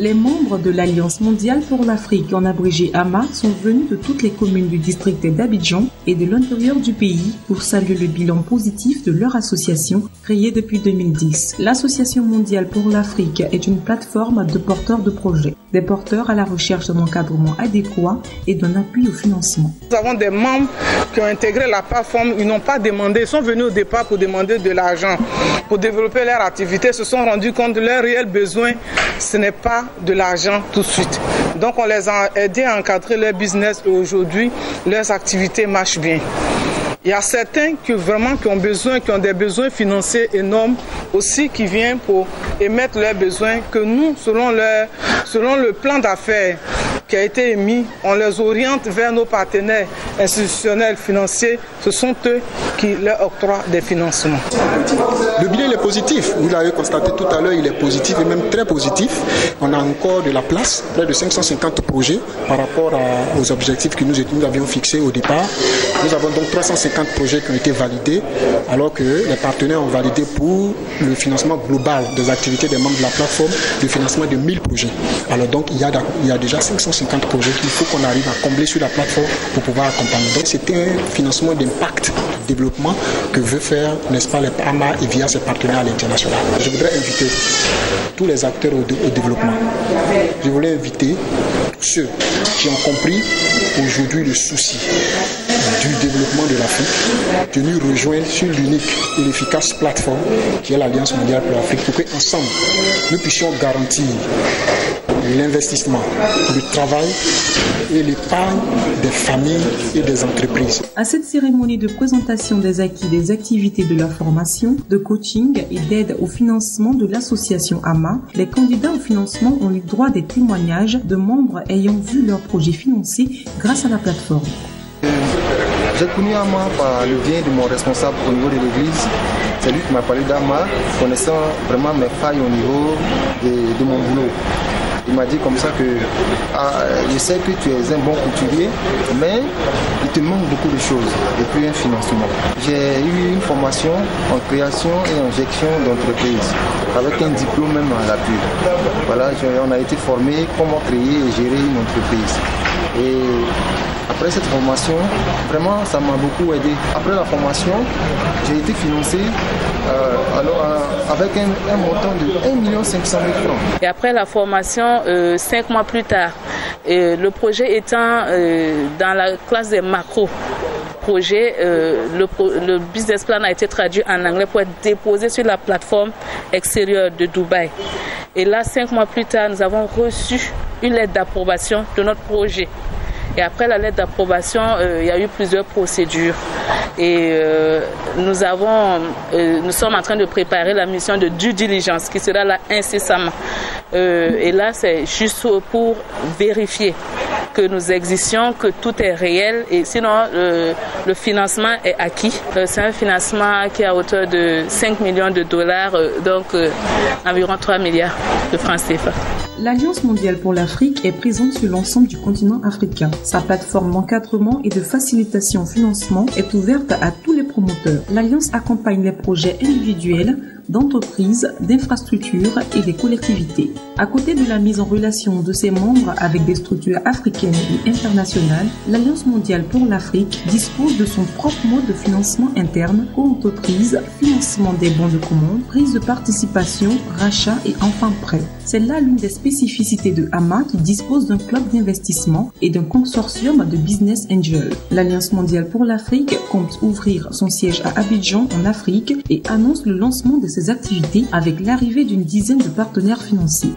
Les membres de l'Alliance mondiale pour l'Afrique, en abrégé AMA, sont venus de toutes les communes du district d'Abidjan et de l'intérieur du pays pour saluer le bilan positif de leur association créée depuis 2010. L'Association mondiale pour l'Afrique est une plateforme de porteurs de projets, des porteurs à la recherche d'un encadrement adéquat et d'un appui au financement. Nous avons des membres qui ont intégré la plateforme, ils n'ont pas demandé, ils sont venus au départ pour demander de l'argent, pour développer leur activité, se sont rendus compte de leurs réels besoins, ce n'est pas de l'argent tout de suite. Donc on les a aidés à encadrer leur business et aujourd'hui leurs activités marchent bien. Il y a certains qui ont des besoins financiers énormes aussi qui viennent pour émettre leurs besoins que nous, selon le plan d'affaires qui a été émis, on les oriente vers nos partenaires institutionnels financiers. Ce sont eux qui leur octroient des financements. Le bilan est positif. Vous l'avez constaté tout à l'heure, il est positif et même très positif. On a encore de la place, près de 550 projets par rapport aux objectifs que nous avions fixés au départ. Nous avons donc 350 projets qui ont été validés, alors que les partenaires ont validé pour le financement global des activités des membres de la plateforme, le financement de 1000 projets. Alors donc il y a déjà 550 projets qu'il faut qu'on arrive à combler sur la plateforme pour pouvoir accompagner. Donc c'est un financement d'impact, de développement que veut faire, n'est-ce pas, les AMA et via ses partenaires à l'international. Je voudrais inviter tous les acteurs au développement. Je voulais inviter tous ceux qui ont compris aujourd'hui le souci du développement de l'Afrique, de nous rejoindre sur l'unique et l'efficace plateforme qui est l'Alliance mondiale pour l'Afrique, pour qu'ensemble nous puissions garantir l'investissement, le travail et l'épargne des familles et des entreprises. À cette cérémonie de présentation des acquis des activités de la formation, de coaching et d'aide au financement de l'association AMA, les candidats au financement ont eu droit à des témoignages de membres ayant vu leur projet financé grâce à la plateforme. J'ai connu AMA par le biais de mon responsable au niveau de l'église. C'est lui qui m'a parlé d'AMA, connaissant vraiment mes failles au niveau de mon boulot. Il m'a dit comme ça que je sais que tu es un bon couturier, mais il te manque beaucoup de choses et puis un financement. J'ai eu une formation en création et en gestion d'entreprise, avec un diplôme même à l'appui. Voilà, on a été formé comment créer et gérer une entreprise. Et après cette formation, vraiment, ça m'a beaucoup aidé. Après la formation, j'ai été financé avec un montant de 1 500 000 francs. Et après la formation, 5 mois plus tard, le projet étant dans la classe des macros, le business plan a été traduit en anglais pour être déposé sur la plateforme extérieure de Dubaï. Et là, 5 mois plus tard, nous avons reçu une lettre d'approbation de notre projet. Et après la lettre d'approbation, il y a eu plusieurs procédures. Et nous sommes en train de préparer la mission de due diligence qui sera là incessamment. Et là, c'est juste pour vérifier que nous existions, que tout est réel. Et sinon, le financement est acquis. C'est un financement qui est à hauteur de 5 millions de dollars, donc environ 3 milliards de francs CFA. L'Alliance mondiale pour l'Afrique est présente sur l'ensemble du continent africain. Sa plateforme d'encadrement et de facilitation au financement est ouverte à tous les promoteurs. L'Alliance accompagne les projets individuels, d'entreprises, d'infrastructures et des collectivités. À côté de la mise en relation de ses membres avec des structures africaines et internationales, l'Alliance mondiale pour l'Afrique dispose de son propre mode de financement interne, co-entreprise, financement des bons de commande, prise de participation, rachat et enfin prêt. C'est là l'une des spécificités de AMA qui dispose d'un club d'investissement et d'un consortium de business angels. L'Alliance mondiale pour l'Afrique compte ouvrir son siège à Abidjan en Afrique et annonce le lancement de ses activités avec l'arrivée d'une dizaine de partenaires financiers.